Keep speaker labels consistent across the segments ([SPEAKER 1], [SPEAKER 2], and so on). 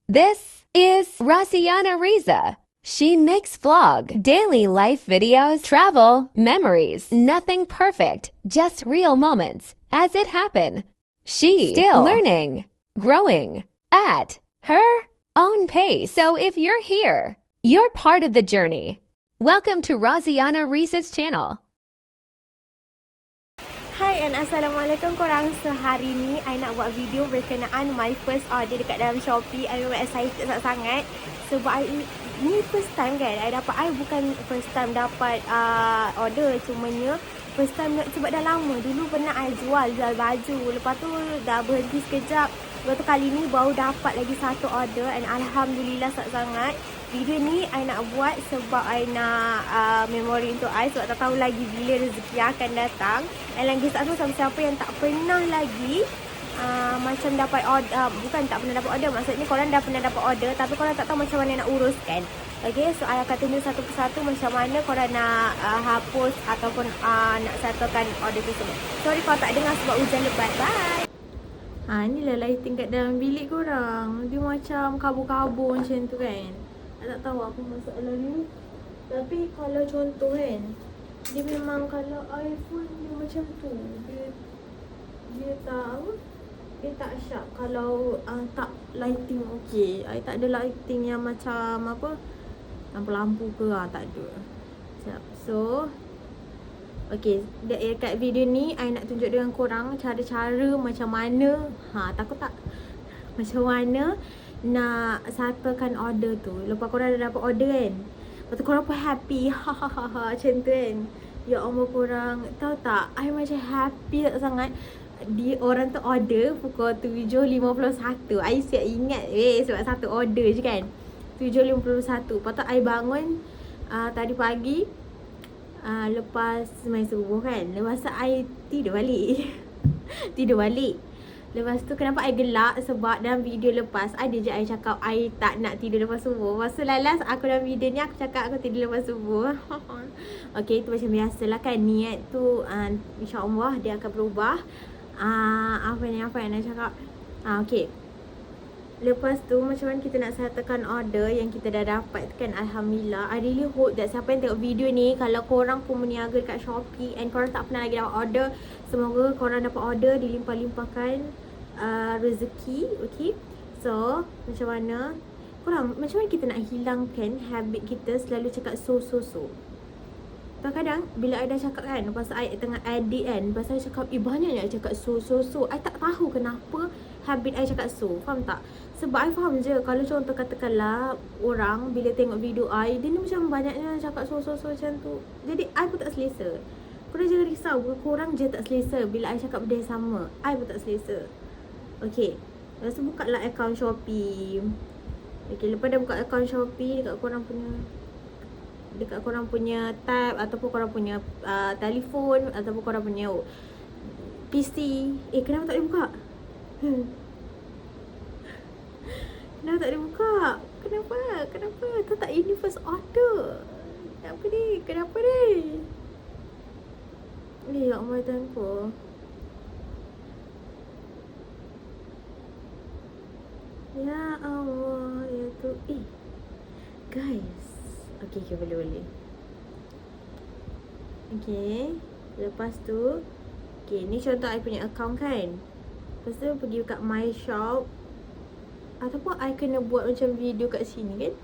[SPEAKER 1] This is Rasiana Riza. She makes vlog, daily life videos, travel, memories, nothing perfect, just real moments as it happen. She still learning, growing at her own pace. So if you're here, you're part of the journey. Welcome to Rasiana Riza's channel.
[SPEAKER 2] Hai and Assalamualaikum korang. So hari ni I nak buat video berkenaan my first order dekat dalam Shopee. I memang excited sangat sebab ni first time kan. I bukan first time dapat order, cumanya first time sebab dah lama. Dulu pernah I jual baju, lepas tu dah berhenti sekejap. Lepas tu kali ni baru dapat lagi satu order and Alhamdulillah sangat. Video ni I nak buat sebab I nak memori untuk I, sebab tak tahu lagi bila rezeki akan datang. And lagi satu, siapa-siapa yang tak pernah lagi macam dapat order, bukan tak pernah dapat order, maksudnya korang dah pernah dapat order tapi korang tak tahu macam mana nak uruskan. Okay, so I akan tunjuk satu persatu macam mana korang nak hapus ataupun nak settlekan order tersebut. Sorry kalau tak dengar sebab hujan lebat. Bye. Inilah lighting kat dalam bilik korang. Dia macam kabur-kabur macam tu kan. I tak tahu apa masalah ni. Tapi kalau contoh kan, dia memang kalau iPhone dia macam tu. Dia tak sharp kalau tak lighting okey. I tak ada lighting yang macam apa, lampu-lampu ke tak ada. Sekejap. So okey, dekat video ni I nak tunjuk dengan korang cara-cara macam mana, takut tak? Macam mana nak settlekan order tu. Lepas korang dah dapat order kan, lepas tu korang pun happy, macam tu kan. Ya Allah korang, tahu tak, I macam happy sangat. Orang tu order pukul 7.51. I siap ingat sebab satu order je kan, 7.51. Lepas tu I bangun tadi pagi, lepas main subuh kan. Lepas tu I tidur balik. Tidur balik. Lepas tu kenapa I gelak? Sebab dalam video lepas ada je I cakap I tak nak tidur lepas subuh. Lepas tu lalas aku dalam video ni aku cakap aku tidur lepas subuh. Okay, tu macam biasalah kan. Niat tu insyaAllah dia akan berubah. Apa yang nak cakap. Okay, lepas tu macam mana kita nak settlekan order yang kita dah dapat kan. Alhamdulillah. I really hope that siapa yang tengok video ni, kalau korang pun berniaga dekat Shopee and korang tak pernah lagi dapat order, semoga korang dapat order, dilimpah-limpahkan rezeki. Okay, so macam mana kita nak hilangkan habit kita selalu cakap so. Kadang-kadang bila I dah cakap kan, lepas I tengah edit kan, lepas I cakap banyaknya I cakap so. I tak tahu kenapa habit I cakap so. Faham tak? Sebab I faham je, kalau contoh katakanlah orang bila tengok video I, dia ni macam banyaknya cakap so macam tu. Jadi I pun tak selesa. Korang jangan risau, korang je tak selesa bila I cakap benda yang sama. I pun tak selesa. Okay, lepas tu buka lah akaun Shopee. Okay, lepas dah buka akaun Shopee, dekat korang punya tab ataupun korang punya telefon ataupun korang punya PC. Kenapa tak boleh buka? Kenapa tak boleh buka? Kenapa? Tahu tak, ini first order. Kenapa ni? Ya Allah Tuhanku. Ya Allah, ya tu. Guys. Okay, boleh. Okay, lepas tu okay, ni contoh I punya account kan. Lepas tu pergi kat my shop, ataupun I kena buat macam video kat sini kan.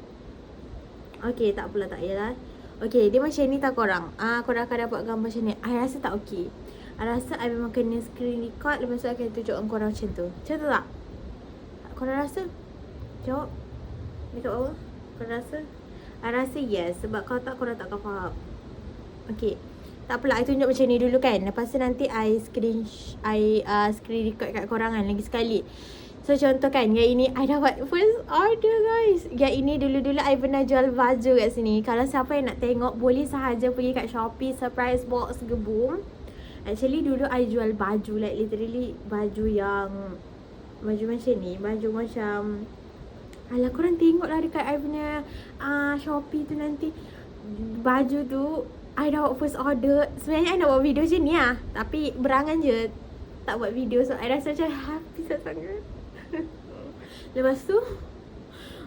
[SPEAKER 2] Okay, tak apalah, tak payahlah. Okay, dia macam ni tak korang. Korang akan dapat gambar macam ni. I rasa tak okay. I rasa I memang kena screen record, lepas tu I akan tunjukkan korang macam tu. Macam tu tak? Korang rasa? Jawab dekat bawah. Korang rasa? I rasa yes. Sebab kalau tak, korang tak akan faham. Okay, tak apalah, I tunjuk macam ni dulu kan. Lepas tu nanti I screen record kat korang kan lagi sekali. So contoh kan, yang ini I dapat first order guys. Yang ini dulu I pernah jual baju kat sini. Kalau siapa yang nak tengok, boleh sahaja pergi kat Shopee Surprise Box Gebum. Actually dulu I jual baju, like literally baju macam ni. Baju macam, alah korang tengok lah dekat I punya Shopee tu nanti. Baju tu I dah buat first order. Sebenarnya I nak buat video macam ni lah, tapi berangan je tak buat video. So I rasa macam happy sangat. Lepas tu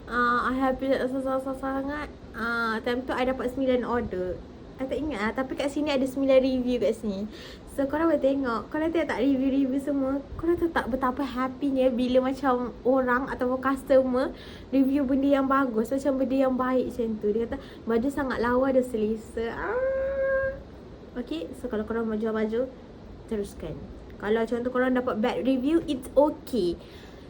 [SPEAKER 2] I happy sangat. Time tu I dapat 9 order. I tak ingat lah, tapi kat sini ada 9 review kat sini. So korang boleh tengok. Korang tengok tak review-review semua? Korang tahu tak betapa happynya bila macam orang ataupun customer review benda yang bagus, macam benda yang baik macam tu. Dia kata baju sangat lawa dan selesa. Okay, so kalau korang mau jual baju, teruskan. Kalau contoh korang dapat bad review, it's okay.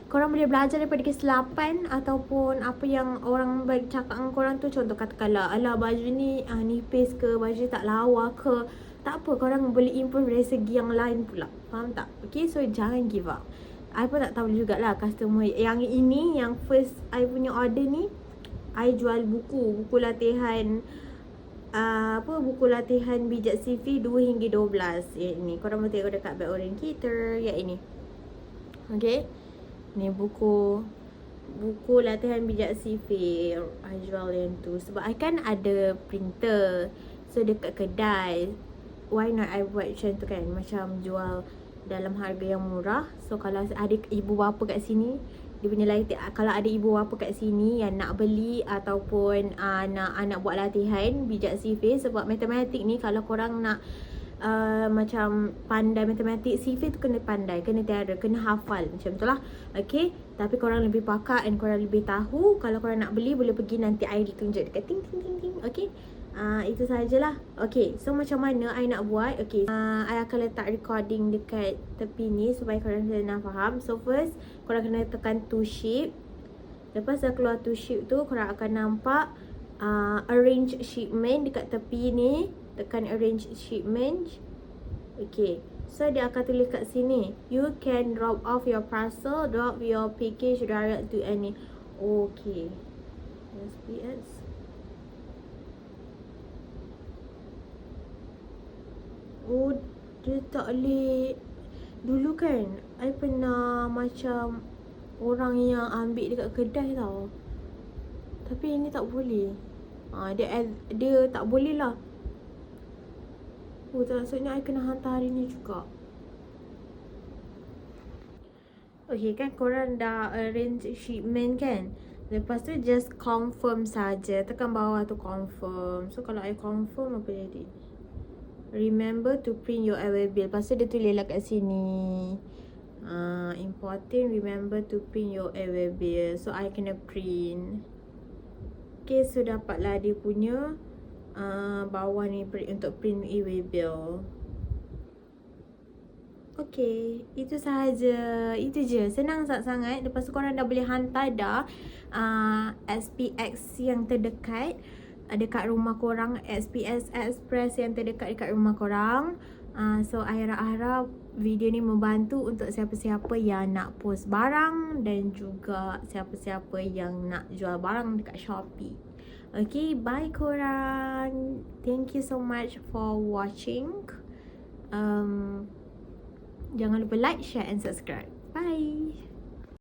[SPEAKER 2] Korang boleh belajar daripada kesilapan ataupun apa yang orang cakap dengan korang tu. Contoh katakanlah, alah baju ni nipis ke, baju tak lawa ke. Tak apa, korang boleh improve dari segi yang lain pula. Faham tak? Okay, so jangan give up. I pun tak tahu jugalah customer yang ini, yang first I punya order ni, I jual buku latihan buku latihan bijak CV 2 hingga 12. Ya ini, korang boleh tengok dekat back orientator. Ya ini. Okay, ni buku latihan bijak CV. I jual yang tu sebab I kan ada printer. So dekat kedai, why not I buat macam tu kan, macam jual dalam harga yang murah. So kalau ada ibu bapa kat sini, dia punya kalau ada ibu bapa kat sini yang nak beli ataupun nak buat latihan bijak CV, sebab matematik ni kalau korang nak macam pandai matematik, CV tu kena pandai, kena tiara, kena hafal macam tu lah. Okay, tapi korang lebih pakar and korang lebih tahu. Kalau korang nak beli, boleh pergi nanti I tunjuk dekat ting ting ting ting. Okay, itu sajalah. Okay, so macam mana I nak buat? Okay, I akan letak recording dekat tepi ni supaya korang senang faham. So first, korang kena tekan to ship. Lepas dah keluar to ship tu, korang akan nampak arrange shipment dekat tepi ni. Tekan arrange shipment. Okay, so dia akan tulis kat sini, you can drop off your parcel, drop your package direct to any. Okay, SPS. Oh, dia tak boleh. Dulu kan I pernah macam orang yang ambil dekat kedai tau, tapi ini tak boleh. Dia tak boleh lah. Oh, tak, maksudnya I kena hantar hari ni juga. Okay kan, korang dah arrange shipment kan. Lepas tu just confirm saja. Tekan bawah tu confirm. So kalau I confirm, apa jadi? Remember to print your away bill. Lepas tu dia tulis lah kat sini, important, remember to print your away bill. So I kena print. Okay, so dapatlah dia punya bawah ni untuk print e-way bill. Okay, itu sahaja. Itu je, senang sangat. Lepas tu korang dah boleh hantar dah SPX yang terdekat dekat rumah korang, SPS Express yang terdekat dekat rumah korang. So I harap video ni membantu untuk siapa-siapa yang nak post barang dan juga siapa-siapa yang nak jual barang dekat Shopee. Okay, bye korang. Thank you so much for watching. Jangan lupa like, share and subscribe. Bye.